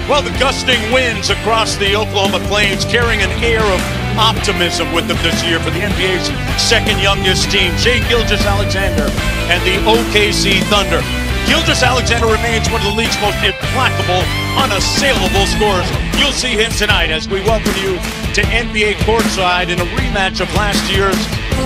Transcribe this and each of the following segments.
Well, the gusting winds across the Oklahoma Plains carrying an air of optimism with them this year for the NBA's second youngest team, Shai Gilgeous-Alexander and the OKC Thunder. Gilgeous-Alexander remains one of the league's most implacable, unassailable scorers. You'll see him tonight as we welcome you to NBA courtside in a rematch of last year's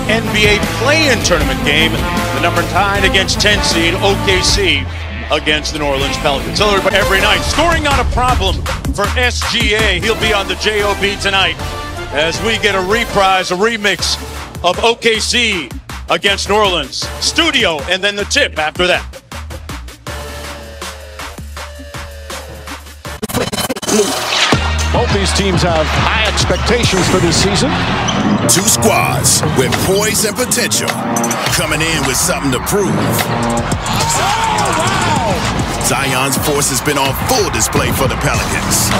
NBA play-in tournament game. The number 9 against 10 seed OKC against the New Orleans Pelicans. So every night, scoring not a problem for SGA. He'll be on the JOB tonight as we get a reprise, a remix of OKC against New Orleans. Studio and then the tip after that. Both these teams have high expectations for this season. Two squads with poise and potential, coming in with something to prove. Zion's force has been on full display for the Pelicans.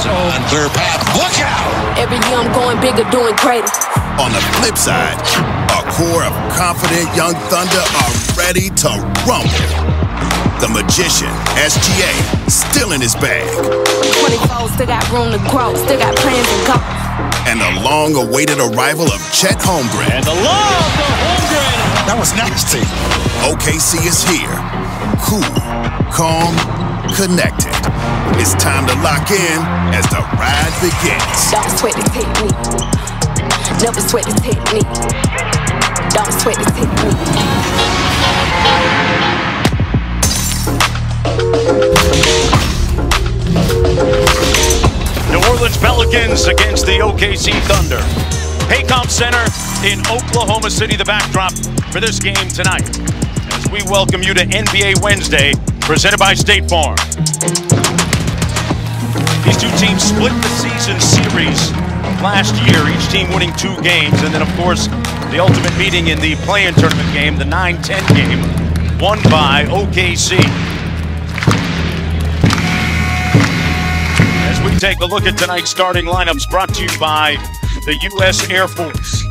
Clear path, look out! Every year I'm going bigger, doing greater. On the flip side, a core of confident young Thunder are ready to rumble. The magician, SGA, still in his bag. 24, still got room to grow, still got plans to go. And the long-awaited arrival of Chet Holmgren. And the love to Holmgren. That was nasty. OKC is here. Cool, calm, connected. It's time to lock in as the ride begins. Don't sweat the technique. Never sweat the technique. Don't sweat the technique. New Orleans Pelicans against the OKC Thunder. Paycom Center in Oklahoma City, the backdrop for this game tonight. As we welcome you to NBA Wednesday, presented by State Farm. These two teams split the season series last year, each team winning 2 games. And then, of course, the ultimate meeting in the play-in tournament game, the 9-10 game, won by OKC. As we take a look at tonight's starting lineups, brought to you by the U.S. Air Force.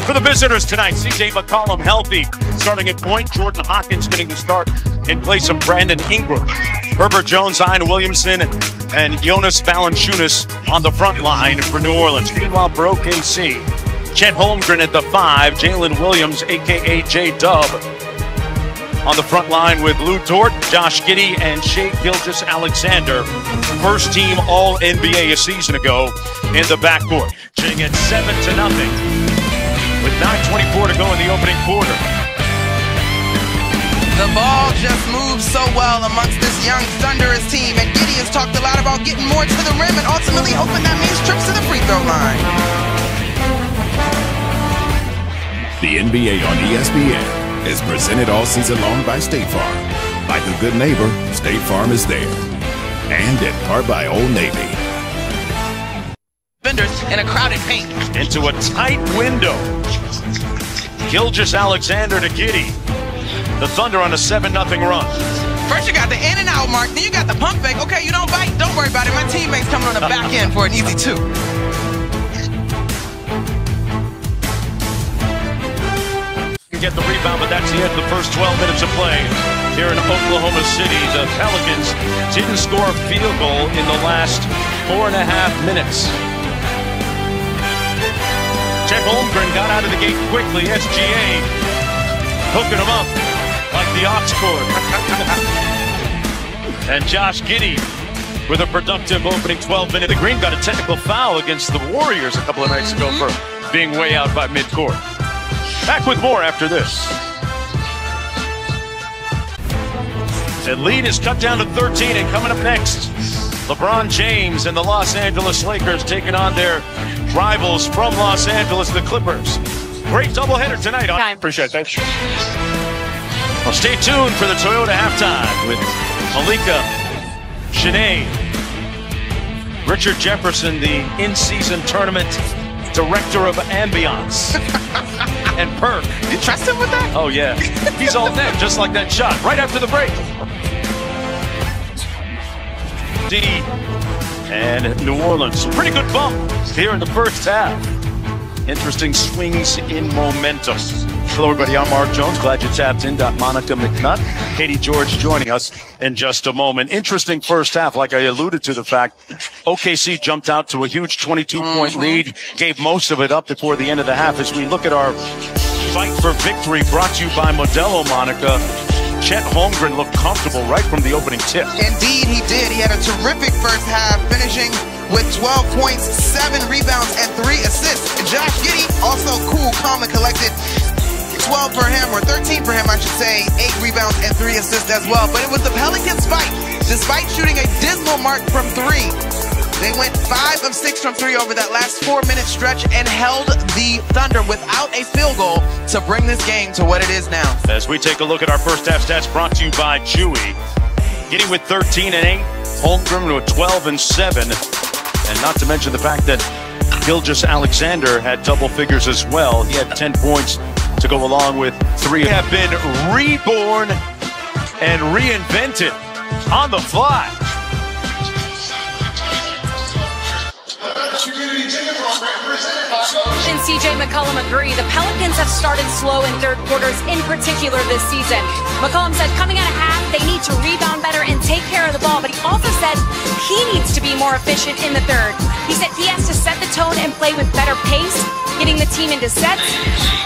For the visitors tonight, C.J. McCollum healthy, starting at point. Jordan Hawkins getting the start in place of Brandon Ingram. Herbert Jones, Zion Williamson, and Jonas Valanciunas on the front line for New Orleans. Meanwhile, for OKC, Chet Holmgren at the 5, Jalen Williams, a.k.a. J-Dub, on the front line with Lou Dort, Josh Giddey, and Shai Gilgeous-Alexander. First team All-NBA a season ago in the backcourt. Sitting at 7-0 with 9:24 to go in the opening quarter. The ball just moves so well amongst this young Thunderous team, and Giddey has talked a lot about getting more to the rim and ultimately hoping that means trips to the free throw line. The NBA on ESPN is presented all season long by State Farm. Like a good neighbor, State Farm is there. And in part by Old Navy. Defenders in a crowded paint. Into a tight window. Gilgeous-Alexander to Giddey. The Thunder on a 7-0 run. First you got the in and out mark, then you got the pump fake. Okay, you don't bite, don't worry about it. My teammates coming on the back end for an easy 2. Get the rebound, but that's the end of the first 12 minutes of play here in Oklahoma City. The Pelicans didn't score a field goal in the last 4.5 minutes. Chet Holmgren got out of the gate quickly. SGA hooking him up like the ox cord. And Josh Giddey with a productive opening 12-minute. The Green got a technical foul against the Warriors a couple of nights ago for being way out by midcourt. Back with more after this. The lead is cut down to 13, and coming up next, LeBron James and the Los Angeles Lakers taking on their rivals from Los Angeles, the Clippers. Great doubleheader tonight. I appreciate that. Well, stay tuned for the Toyota halftime with Malika, Sinead, Richard Jefferson, the in-season tournament director of ambiance. And Perk. You trust him with that? Oh, yeah. He's all net, just like that shot, right after the break. D and New Orleans. Pretty good bump here in the first half. Interesting swings in momentum. Hello, everybody. I'm Mark Jones. Glad you tapped in. Monica McNutt, Katie George joining us in just a moment. Interesting first half, like I alluded to the fact OKC jumped out to a huge 22-point lead, gave most of it up before the end of the half. As we look at our fight for victory brought to you by Modelo, Monica, Chet Holmgren looked comfortable right from the opening tip. Indeed, he did. He had a terrific first half, finishing with 12 points, 7 rebounds, and 3 assists. Josh Giddey, also cool, calm, and collected. 12 for him, or 13 for him, I should say. 8 rebounds and 3 assists as well. But it was the Pelicans' fight. Despite shooting a dismal mark from 3, they went 5 of 6 from 3 over that last 4-minute stretch and held the Thunder without a field goal to bring this game to what it is now. As we take a look at our first half stats brought to you by Chewy. Giddey with 13 and 8, Holmgren with 12 and 7. And not to mention the fact that Gilgeous-Alexander had double figures as well. He had 10 points to go along with 3. Have been reborn and reinvented on the fly. And CJ McCollum agree. The Pelicans have started slow in third quarters, in particular this season. McCollum said coming out of half, they need to rebound better and take care of the ball. But he also said he needs to be more efficient in the third. He said he has to set the tone and play with better pace, getting the team into sets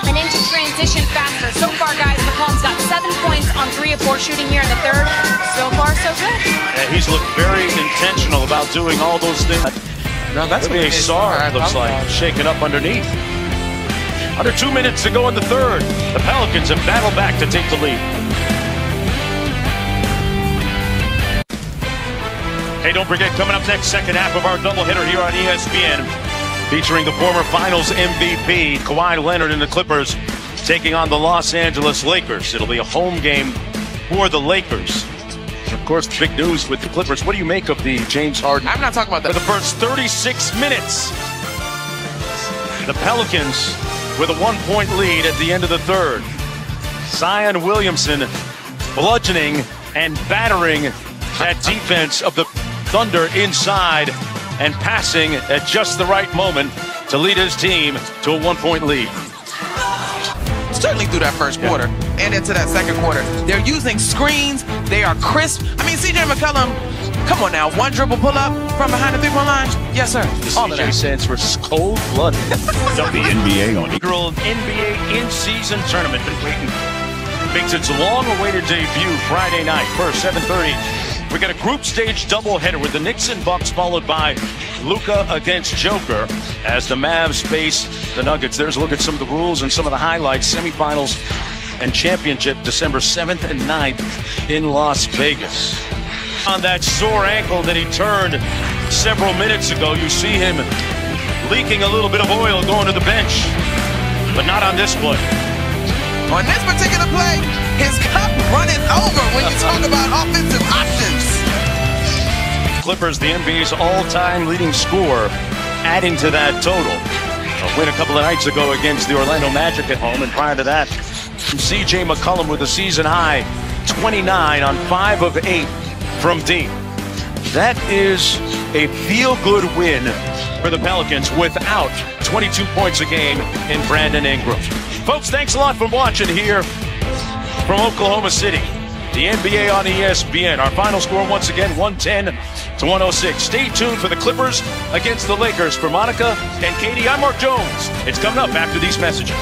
and into transition faster. So far, guys, McCollum's got 7 points on 3 of 4 shooting here in the third. So far, so good. Yeah, he's looked very intentional about doing all those things. No, that's what Sarr looks like, shaken up underneath. Under 2 minutes to go in the third. The Pelicans have battled back to take the lead. Hey, don't forget, coming up next, second half of our doubleheader here on ESPN, featuring the former Finals MVP, Kawhi Leonard and the Clippers, taking on the Los Angeles Lakers. It'll be a home game for the Lakers. Of course, big news with the Clippers. What do you make of the James Harden? I'm not talking about that. For the first 36 minutes, the Pelicans with a 1-point lead at the end of the third. Zion Williamson bludgeoning and battering that defense of the Thunder inside and passing at just the right moment to lead his team to a 1-point lead. Certainly through that first quarter and into that second quarter. They're using screens. They are crisp. I mean, CJ McCollum, come on now. 1 dribble pull up from behind the 3-point line. Yes, sir. All of that stands for cold-blooded. The NBA on Inaugural NBA in-season tournament. Been waiting. Makes its long-awaited debut Friday night, first 7:30. We got a group stage doubleheader with the Knicks and Bucks, followed by Luka against Joker as the Mavs face the Nuggets. There's a look at some of the rules and some of the highlights. Semifinals and championship December 7th and 9th in Las Vegas. On that sore ankle that he turned several minutes ago, you see him leaking a little bit of oil going to the bench, but not on this play. On this particular play, his cup running over when you talk about offensive options. Clippers, the NBA's all-time leading scorer, adding to that total. A win a couple of nights ago against the Orlando Magic at home, and prior to that, CJ McCollum with a season-high 29 on 5 of 8 from deep. That is a feel-good win for the Pelicans without 22 points a game in Brandon Ingram. Folks, thanks a lot for watching here from Oklahoma City. The NBA on ESPN. Our final score once again, 110-106. Stay tuned for the Clippers against the Lakers. For Monica and Katie, I'm Mark Jones. It's coming up after these messages.